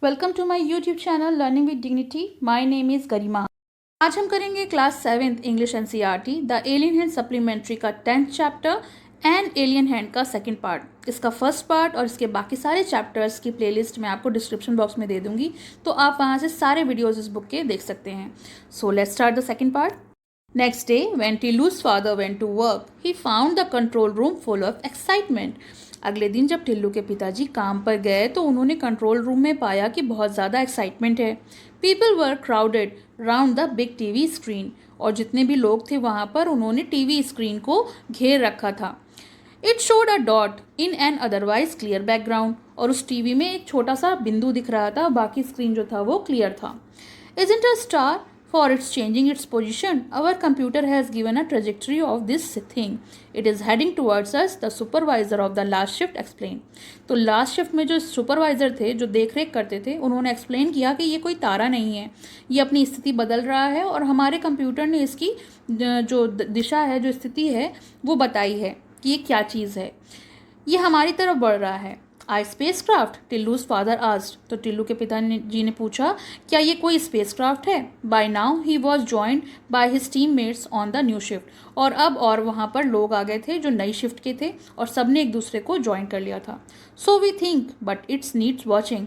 Welcome to my YouTube channel learning with dignity. My name is Garima. आज हम करेंगे class 7th English NCERT the alien hand supplementary का 10th chapter and alien hand का second part. इसका first part और इसके बाकी सारे चैप्टर्स की प्लेलिस्ट मैं आपको डिस्क्रिप्शन बॉक्स में दे दूंगी, तो आप वहाँ से सारे वीडियोज़ इस बुक के देख सकते हैं। So let's start the second part. Next day, when Tillu's father went to work, he found the control room full of excitement. अगले दिन जब टिल्लू के पिताजी काम पर गए तो उन्होंने कंट्रोल रूम में पाया कि बहुत ज़्यादा एक्साइटमेंट है। People were crowded round the big TV screen. और जितने भी लोग थे वहाँ पर उन्होंने टीवी स्क्रीन को घेर रखा था। It showed a dot in an otherwise clear background. और उस टीवी में एक छोटा सा बिंदु दिख रहा था, बाकी स्क्रीन जो था वो क्लियर था। Isn't a star for its changing its position? Our computer has given a trajectory of this thing. It is heading towards us, the supervisor of the last shift explained. तो last shift में जो supervisor थे, जो देख रेख करते थे, उन्होंने एक्सप्लेन किया कि ये कोई तारा नहीं है, ये अपनी स्थिति बदल रहा है और हमारे कंप्यूटर ने इसकी जो दिशा है, जो स्थिति है, वो बताई है कि ये क्या चीज़ है, ये हमारी तरफ बढ़ रहा है। I space craft, Tillu's father asked. तो टिल्लू के पिताजी ने पूछा, क्या ये कोई स्पेस क्राफ्ट है? By now he was joined by his teammates on the new shift. और अब और वहाँ पर लोग आ गए थे जो नई शिफ्ट के थे और सब ने एक दूसरे को ज्वाइन कर लिया था। So we think but it's needs watching.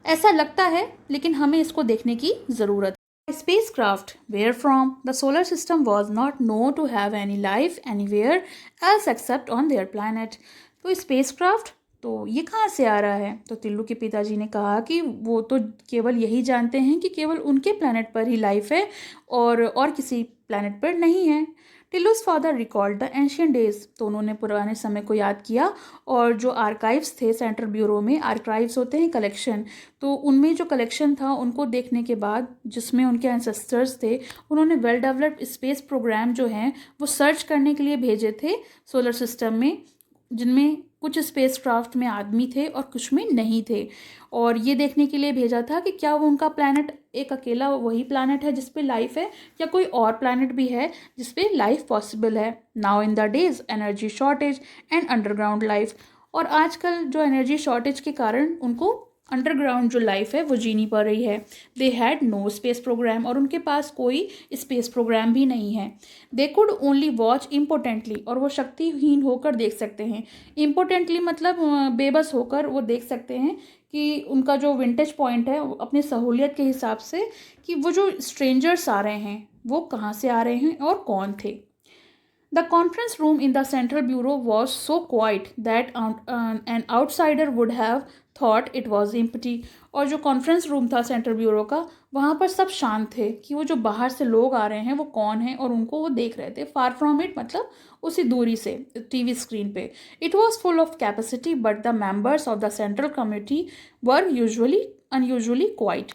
ऐसा लगता है लेकिन हमें इसको देखने की ज़रूरत है। Spacecraft, where from? The solar system was not known to have any life anywhere else except on their planet. तो स्पेसक्राफ्ट तो ये कहाँ से आ रहा है? तो टिल्लू के पिताजी ने कहा कि वो तो केवल यही जानते हैं कि केवल उनके प्लैनेट पर ही लाइफ है और किसी प्लैनेट पर नहीं है। Tillu's father recalled the ancient days. तो उन्होंने पुराने समय को याद किया और जो आर्काइव्स थे, सेंट्रल ब्यूरो में आर्काइव्स होते हैं कलेक्शन, तो उनमें जो कलेक्शन था उनको देखने के बाद जिसमें उनके एंसेस्टर्स थे, उन्होंने वेल डेवलप्ड स्पेस प्रोग्राम जो हैं वो सर्च करने के लिए भेजे थे सोलर सिस्टम में, जिनमें कुछ स्पेसक्राफ्ट में आदमी थे और कुछ में नहीं थे। और ये देखने के लिए भेजा था कि क्या वो उनका प्लैनेट एक अकेला वही प्लैनेट है जिस पे लाइफ है या कोई और प्लैनेट भी है जिस पे लाइफ पॉसिबल है। Now in the days energy shortage and underground life. और आजकल जो एनर्जी शॉर्टेज के कारण उनको अंडरग्राउंड जो लाइफ है वो जीनी पड़ रही है। They had no space program. और उनके पास कोई स्पेस प्रोग्राम भी नहीं है। They could only watch importantly. और वो शक्तिहीन होकर देख सकते हैं। इम्पोर्टेंटली मतलब बेबस होकर वो देख सकते हैं कि उनका जो विंटेज पॉइंट है अपनी सहूलियत के हिसाब से कि वो जो स्ट्रेंजर्स आ रहे हैं वो कहाँ से आ रहे हैं और कौन थे। The conference room in the Central Bureau was so quiet that an outsider would have thought it was empty. और जो कॉन्फ्रेंस रूम था सेंट्रल ब्यूरो का, वहाँ पर सब शांत थे कि वो जो बाहर से लोग आ रहे हैं वो कौन हैं और उनको वो देख रहे थे। फार फ्रॉम इट मतलब उसी दूरी से टीवी स्क्रीन पे। It was full of capacity but the members of the central committee were unusually quite.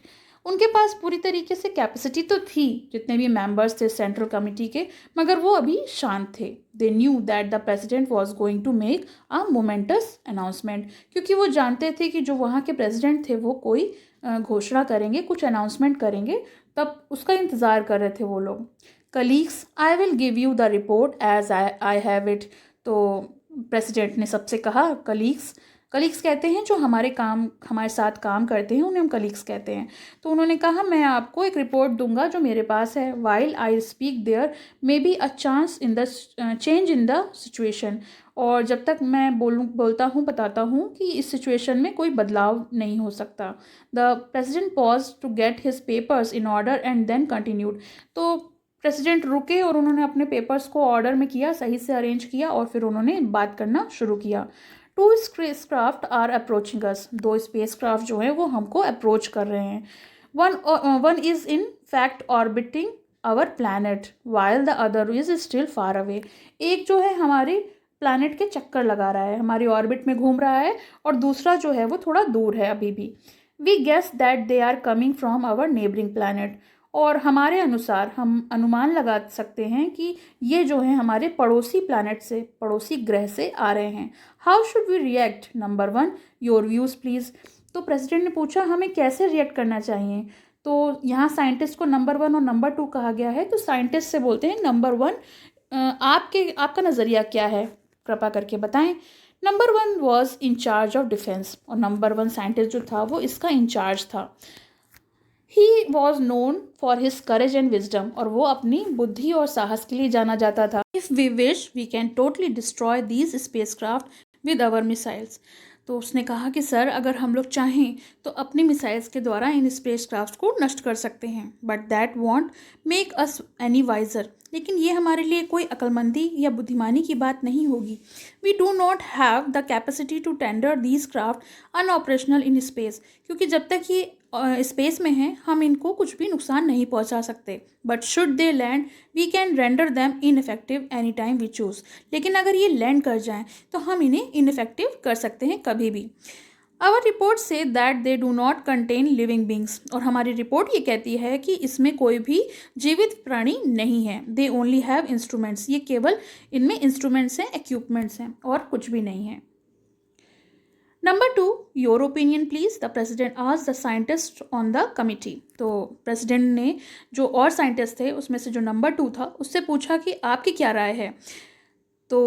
उनके पास पूरी तरीके से कैपेसिटी तो थी, जितने भी मेंबर्स थे सेंट्रल कमिटी के, मगर वो अभी शांत थे। They knew that the president was going to make a momentous announcement. क्योंकि वो जानते थे कि जो वहाँ के प्रेसिडेंट थे वो कोई घोषणा करेंगे, कुछ अनाउंसमेंट करेंगे, तब उसका इंतज़ार कर रहे थे वो लोग। Colleagues, I will give you the report as I have it. तो प्रेसिडेंट ने सबसे कहा, कलीग्स कहते हैं जो हमारे साथ काम करते हैं, उन्हें हम कलीग्स कहते हैं। तो उन्होंने कहा, मैं आपको एक रिपोर्ट दूंगा जो मेरे पास है। While I speak there may be a chance in the change in the situation. और जब तक मैं बोलता हूँ, बताता हूँ कि इस सिचुएशन में कोई बदलाव नहीं हो सकता। The president pause to get his papers in order and then continued. तो प्रेसिडेंट रुके और उन्होंने अपने पेपर्स को ऑर्डर में किया, सही से अरेंज किया और फिर उन्होंने बात करना शुरू किया। 2 spacecraft are approaching us. 2 spacecraft जो हैं वो हमको अप्रोच कर रहे हैं। One is in fact orbiting our planet while the other is still far away. एक जो है हमारे प्लैनेट के चक्कर लगा रहा है, हमारी ऑर्बिट में घूम रहा है, और दूसरा जो है वो थोड़ा दूर है अभी भी। We guess that they are coming from our neighbouring planet. और हमारे अनुसार हम अनुमान लगा सकते हैं कि ये जो है हमारे पड़ोसी प्लैनेट से, पड़ोसी ग्रह से आ रहे हैं। How should we react? Number 1, your views please. तो प्रेसिडेंट ने पूछा, हमें कैसे रिएक्ट करना चाहिए? तो यहाँ साइंटिस्ट को नंबर 1 और नंबर 2 कहा गया है। तो साइंटिस्ट से बोलते हैं, नंबर 1, आपका नज़रिया क्या है, कृपा करके बताएं। Number 1 was incharge of defence, और नंबर 1 साइंटिस्ट जो था वो इसका इंचार्ज था. He was known for his courage and wisdom, और वो अपनी बुद्धि और साहस के लिए जाना जाता था. If we wish we can totally destroy these space craft with our missiles. तो उसने कहा कि सर, अगर हम लोग चाहें तो अपनी मिसाइल्स के द्वारा इन स्पेस क्राफ्ट को नष्ट कर सकते हैं, but that won't make us any wiser. लेकिन ये हमारे लिए कोई अक्लमंदी या बुद्धिमानी की बात नहीं होगी. We do not have the capacity to tender these craft unoperational in space, क्योंकि जब तक ये स्पेस में हैं हम इनको कुछ भी नुकसान नहीं पहुंचा सकते. But should they land we can render them ineffective any time we choose. लेकिन अगर ये लैंड कर जाएं तो हम इन्हें इनइफेक्टिव कर सकते हैं कभी भी. आवर रिपोर्ट से that they do not contain living beings, और हमारी रिपोर्ट ये कहती है कि इसमें कोई भी जीवित प्राणी नहीं है. दे ओनली हैव इंस्ट्रूमेंट्स, ये केवल इनमें इंस्ट्रूमेंट्स हैं, इक्विपमेंट्स हैं, और कुछ भी नहीं है. Number 2, your opinion please, the president asked the scientist on the committee. तो प्रेसिडेंट ने जो और साइंटिस्ट थे उसमें से जो नंबर 2 था उससे पूछा कि आपकी क्या राय है. तो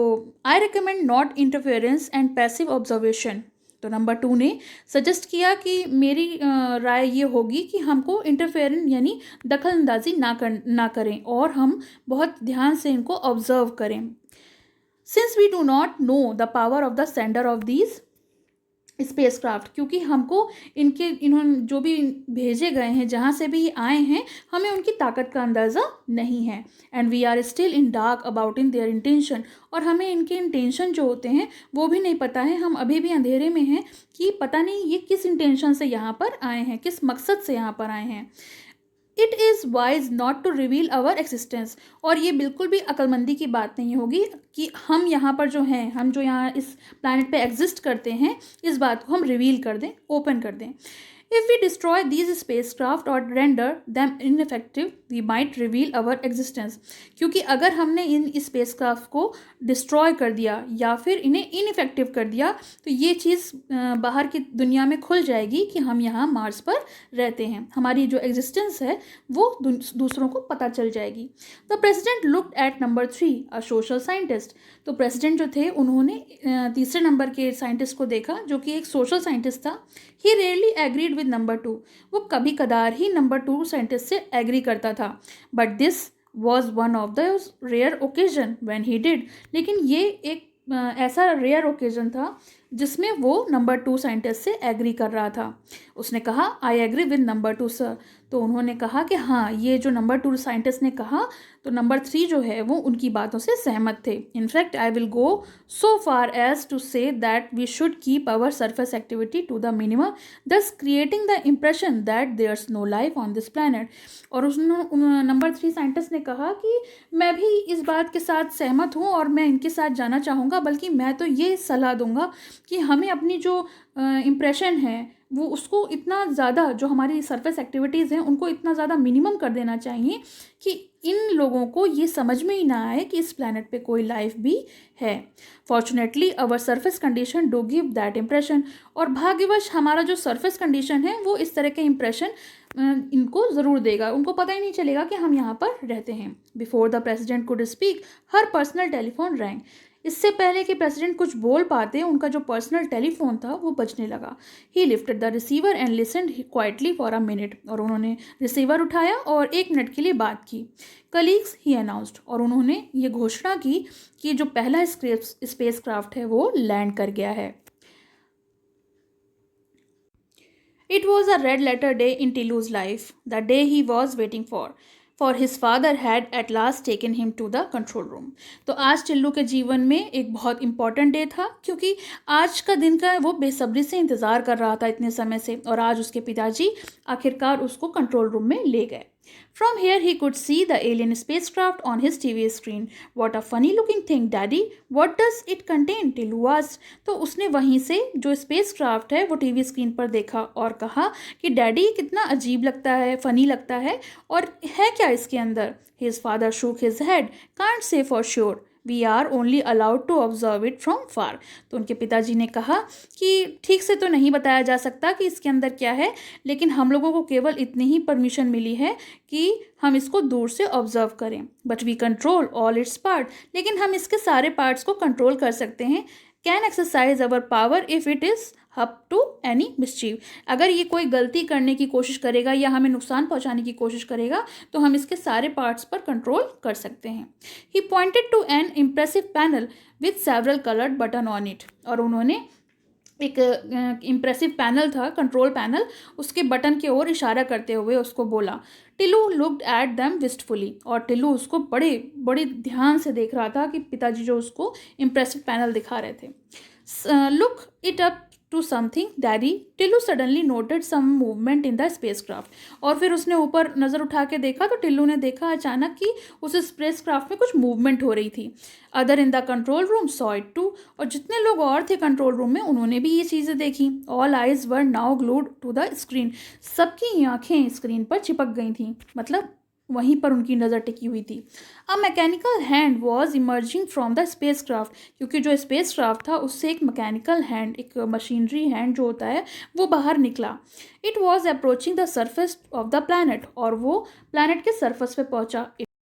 I recommend not interference and passive observation. तो नंबर 2 ने सजेस्ट किया कि मेरी राय ये होगी कि हमको इंटरफेरेंस यानी दखल अंदाजी ना करें, और हम बहुत ध्यान से इनको ऑब्जर्व करें. Since we do not know the power of the sender of these space craft, क्योंकि हमको इन्होंने जो भी भेजे गए हैं, जहाँ से भी आए हैं, हमें उनकी ताकत का अंदाज़ा नहीं है. And we are still in dark about in their intention, और हमें इनके इंटेंशन जो होते हैं वो भी नहीं पता है. हम अभी भी अंधेरे में हैं कि पता नहीं ये किस इंटेंशन से यहाँ पर आए हैं, किस मकसद से यहाँ पर आए हैं. It is wise not to reveal our existence, और ये बिल्कुल भी अक्लमंदी की बात नहीं होगी कि हम यहाँ पर जो हैं, हम जो यहाँ इस प्लैनेट पे एग्जिस्ट करते हैं, इस बात को हम रिवील कर दें, ओपन कर दें. If we destroy these spacecraft or render them ineffective, we might reveal our existence. क्योंकि अगर हमने इन spacecraft को destroy कर दिया या फिर इन्हें ineffective कर दिया, तो ये चीज़ बाहर की दुनिया में खुल जाएगी कि हम यहाँ मार्स पर रहते हैं. हमारी जो existence है वो दूसरों को पता चल जाएगी. The president looked at number 3, a social scientist. तो प्रेसिडेंट जो थे उन्होंने तीसरे नंबर के साइंटिस्ट को देखा जो कि एक सोशल साइंटिस्ट था. He rarely agreed with number 2. वो कभी कदार ही नंबर 2 साइंटिस्ट से एग्री करता था. But this was one of the rare occasion when he did. लेकिन ये एक ऐसा रेयर ओकेजन था जिसमें वो नंबर 2 साइंटिस्ट से एग्री कर रहा था. उसने कहा I agree with number 2 sir. तो उन्होंने कहा कि हाँ, ये जो नंबर 2 साइंटिस्ट ने कहा तो नंबर 3 जो है वो उनकी बातों से सहमत थे. In fact I will go so far as to say that we should keep our surface activity to the minimum, thus creating the impression that there's no life on this planet. और number 3 scientist ने कहा कि मैं भी इस बात के साथ सहमत हूँ और मैं इनके साथ जाना चाहूँगा, बल्कि मैं तो ये सलाह दूंगा कि हमें अपनी जो इम्प्रेशन है वो उसको इतना ज़्यादा, जो हमारी सरफेस एक्टिविटीज़ हैं उनको इतना ज़्यादा मिनिमम कर देना चाहिए कि इन लोगों को ये समझ में ही ना आए कि इस प्लैनेट पे कोई लाइफ भी है. Fortunately our surface condition do give that impression. और भाग्यवश हमारा जो सरफेस कंडीशन है वो इस तरह के इम्प्रेशन इनको ज़रूर देगा. उनको पता ही नहीं चलेगा कि हम यहाँ पर रहते हैं. Before the president could speak her personal telephone wrong. इससे पहले कि प्रेसिडेंट कुछ बोल पाते उनका जो पर्सनल टेलीफोन था वो बजने लगा. ही lifted the receiver and listened quietly for a minute. और उन्होंने रिसीवर उठाया और 1 मिनट के लिए बात की. कलीग्स ही अनाउंस्ड. और उन्होंने ये घोषणा की कि जो पहला स्पेस क्राफ्ट है वो लैंड कर गया है. It was a red letter day in Tilu's life, the day he was waiting for his father had at last taken him to the control room. तो आज टिल्लू के जीवन में एक बहुत इंपॉर्टेंट डे था, क्योंकि आज का दिन का वो बेसब्री से इंतज़ार कर रहा था इतने समय से, और आज उसके पिताजी आखिरकार उसको कंट्रोल रूम में ले गए. From here he could see the alien spacecraft on his TV screen. What a funny looking thing, Daddy. What does it contain? Tillu asked. तो उसने वहीं से जो स्पेसक्राफ्ट है वो टीवी स्क्रीन पर देखा और कहा कि डैडी कितना अजीब लगता है, फनी लगता है, और है क्या इसके अंदर. His father shook his head. Can't say for sure. We are only allowed to observe it from far. तो उनके पिताजी ने कहा कि ठीक से तो नहीं बताया जा सकता कि इसके अंदर क्या है, लेकिन हम लोगों को केवल इतनी ही परमिशन मिली है कि हम इसको दूर से ऑब्जर्व करें. But we control all its part. लेकिन हम इसके सारे पार्ट्स को कंट्रोल कर सकते हैं. Can exercise our power if it is up to any mischief. अगर ये कोई गलती करने की कोशिश करेगा या हमें नुकसान पहुंचाने की कोशिश करेगा तो हम इसके सारे पार्ट्स पर कंट्रोल कर सकते हैं। He pointed to an impressive panel with several coloured button on it. और उन्होंने एक इम्प्रेसिव पैनल था, कंट्रोल पैनल, उसके बटन की ओर इशारा करते हुए उसको बोला। Tillu looked at them wistfully. और टिल्लू उसको बड़े बड़े ध्यान से देख रहा था कि पिताजी जो उसको इम्प्रेसिव पैनल दिखा रहे थे। Look it up to something daddy. Tillu suddenly noted some movement in the spacecraft. और फिर उसने ऊपर नज़र उठा के देखा तो टिल्लू ने देखा अचानक कि उस स्पेसक्राफ्ट में कुछ मूवमेंट हो रही थी। Other in the control room saw it too. और जितने लोग और थे कंट्रोल रूम में उन्होंने भी ये चीज़ें देखी। All eyes were now glued to the screen. सबकी आंखें स्क्रीन पर चिपक गई थीं, मतलब वहीं पर उनकी नज़र टिकी हुई थी। A mechanical hand was emerging from the space craft. क्योंकि जो स्पेस क्राफ्ट था उससे एक मैकेनिकल हैंड, एक मशीनरी हैंड जो होता है वो बाहर निकला। It was approaching the surface of the planet. और वो प्लानट के सर्फेस पे पहुंचा।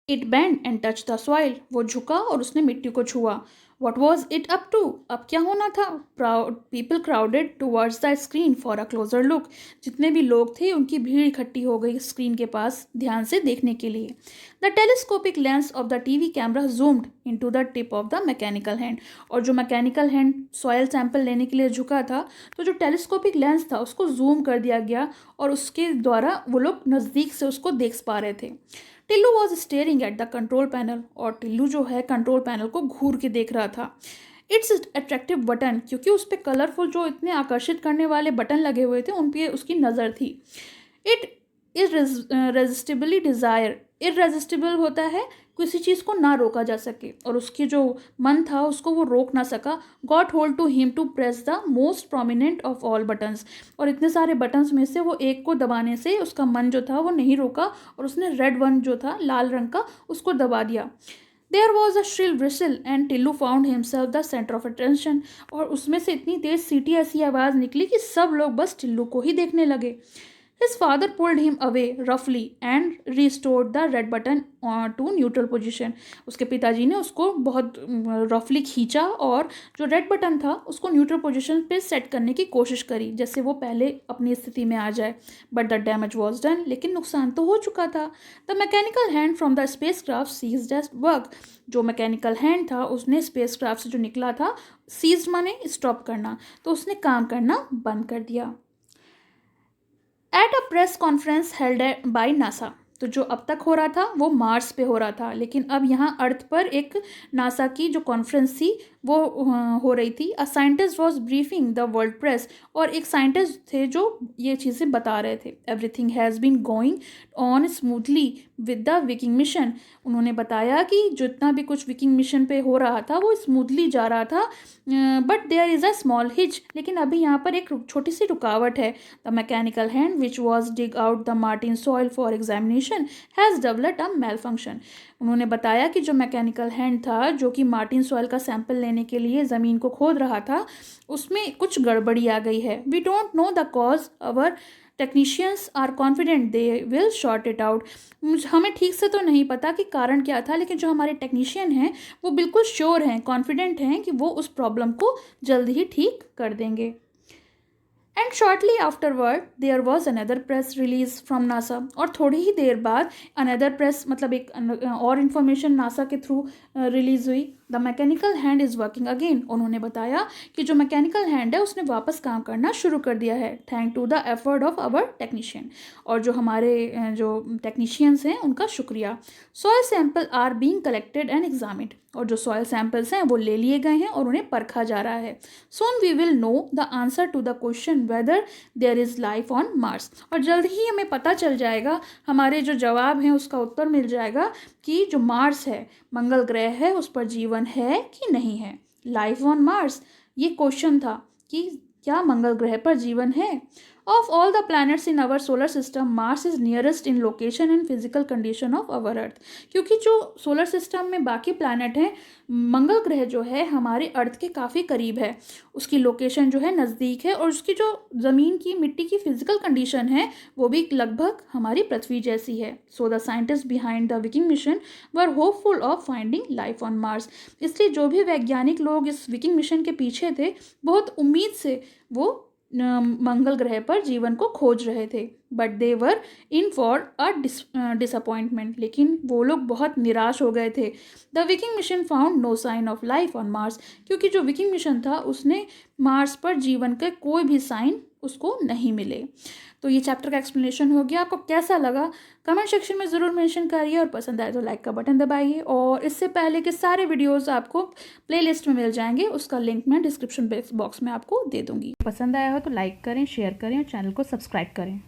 It bend and touch the soil. वो झुका और उसने मिट्टी को छुआ। What was it up to. अब क्या होना था। People crowded towards the screen for a closure look. जितने भी लोग थे उनकी भीड़ इकट्ठी हो गई स्क्रीन के पास ध्यान से देखने के लिए। The telescopic lens of the TV camera zoomed into the tip of the mechanical hand. और जो मैकेनिकल हैंड सॉयल सैंपल लेने के लिए झुका था तो जो टेलीस्कोपिक लेंस था उसको जूम कर दिया गया और उसके द्वारा वो लोग नज़दीक से उसको देख पा रहे थे। Tillu was staring at the control panel. और टिल्लू जो है कंट्रोल पैनल को घूर के देख रहा था। It's attractive button. क्योंकि उस पर कलरफुल जो इतने आकर्षित करने वाले बटन लगे हुए थे उन पर उसकी नज़र थी। It इरेजिस्टिबली desire. इरेजिस्टिबल होता है किसी चीज़ को ना रोका जा सके, और उसकी जो मन था उसको वो रोक ना सका। Got hold to him to press the most prominent of all buttons. और इतने सारे बटन्स में से वो एक को दबाने से उसका मन जो था वो नहीं रोका और उसने रेड वन जो था लाल रंग का उसको दबा दिया। There was a shrill whistle and Tillu found himself the centre of attention. और उसमें से इतनी तेज सीटी ऐसी आवाज़ निकली कि सब लोग बस टिल्लू को ही देखने लगे। His father pulled him away roughly and restored the red button to neutral position. उसके पिताजी ने उसको बहुत रफली खींचा और जो रेड बटन था उसको न्यूट्रल पोजीशन पे सेट करने की कोशिश करी जैसे वो पहले अपनी स्थिति में आ जाए। But the damage was done. लेकिन नुकसान तो हो चुका था। The mechanical hand from the space craft ceased at work. जो मैकेनिकल हैंड था उसने स्पेस क्राफ्ट से जो निकला था, सीज्ड माने स्टॉप करना, तो उसने काम करना बंद कर दिया। At a press conference held by NASA. तो जो अब तक हो रहा था वो मार्स पे हो रहा था, लेकिन अब यहाँ अर्थ पर एक नासा की जो कॉन्फ्रेंस थी वो हो रही थी। A scientist was briefing the world press. और एक साइंटिस्ट थे जो ये चीज़ें बता रहे थे। Everything has been going on smoothly with the Viking mission. उन्होंने बताया कि जितना भी कुछ विकिंग मिशन पे हो रहा था वो स्मूथली जा रहा था। But there is a small hitch. लेकिन अभी यहाँ पर एक छोटी सी रुकावट है। The mechanical hand which was dig out the Martian soil for examination has developed a malfunction. उन्होंने बताया कि जो मैकेनिकल हैंड था जो कि मार्टिन सॉइल का सैंपल लेने के लिए ज़मीन को खोद रहा था उसमें कुछ गड़बड़ी आ गई है। We don't know the cause. Our technicians are confident they will sort it out. हमें ठीक से तो नहीं पता कि कारण क्या था, लेकिन जो हमारे टेक्नीशियन हैं वो बिल्कुल श्योर हैं, कॉन्फिडेंट हैं कि वो उस प्रॉब्लम को जल्द ही ठीक कर देंगे। And shortly afterward there was another press release from NASA. और थोड़ी ही देर बाद अनदर प्रेस मतलब एक और इन्फॉर्मेशन नासा के थ्रू रिलीज हुई। The mechanical hand is working again. उन्होंने बताया कि जो मैकेनिकल हैंड है उसने वापस काम करना शुरू कर दिया है, thank to the effort of our technician. और जो हमारे जो टेक्नीशियंस हैं उनका शुक्रिया। Soil sample are being collected and examined. और जो सॉयल सैंपल्स हैं वो ले लिए गए हैं और उन्हें परखा जा रहा है। Soon we will know the answer to the question whether there is life on Mars. और जल्द ही हमें पता चल जाएगा, हमारे जो जवाब हैं उसका उत्तर मिल जाएगा कि जो मार्स है, मंगल ग्रह है, उस पर जीवन है कि नहीं है। लाइफ ऑन मार्स ये क्वेश्चन था कि क्या मंगल ग्रह पर जीवन है। Of all the planets in our solar system, Mars is nearest in location and physical condition of our Earth. क्योंकि जो सोलर सिस्टम में बाकी प्लैनेट हैं, मंगल ग्रह जो है हमारे अर्थ के काफ़ी करीब है, उसकी लोकेशन जो है नज़दीक है और उसकी जो ज़मीन की मिट्टी की फिजिकल कंडीशन है वो भी लगभग हमारी पृथ्वी जैसी है. So the scientist behind the Viking mission were hopeful of finding life on Mars. इसलिए जो भी वैज्ञानिक लोग इस विकिंग मिशन के पीछे थे, बहुत उम्मीद से वो मंगल ग्रह पर जीवन को खोज रहे थे. But they were in for a disappointment. लेकिन वो लोग बहुत निराश हो गए थे. The Viking mission found no sign of life on Mars. क्योंकि जो विकिंग मिशन था उसने मार्स पर जीवन के कोई भी साइन उसको नहीं मिले. तो ये चैप्टर का एक्सप्लेनेशन हो गया. आपको कैसा लगा कमेंट सेक्शन में ज़रूर मेंशन करिए और पसंद आए तो लाइक का बटन दबाइए. और इससे पहले के सारे वीडियोस आपको प्लेलिस्ट में मिल जाएंगे, उसका लिंक मैं डिस्क्रिप्शन बॉक्स में आपको दे दूँगी. पसंद आया हो तो लाइक करें, शेयर करें और चैनल को सब्सक्राइब करें.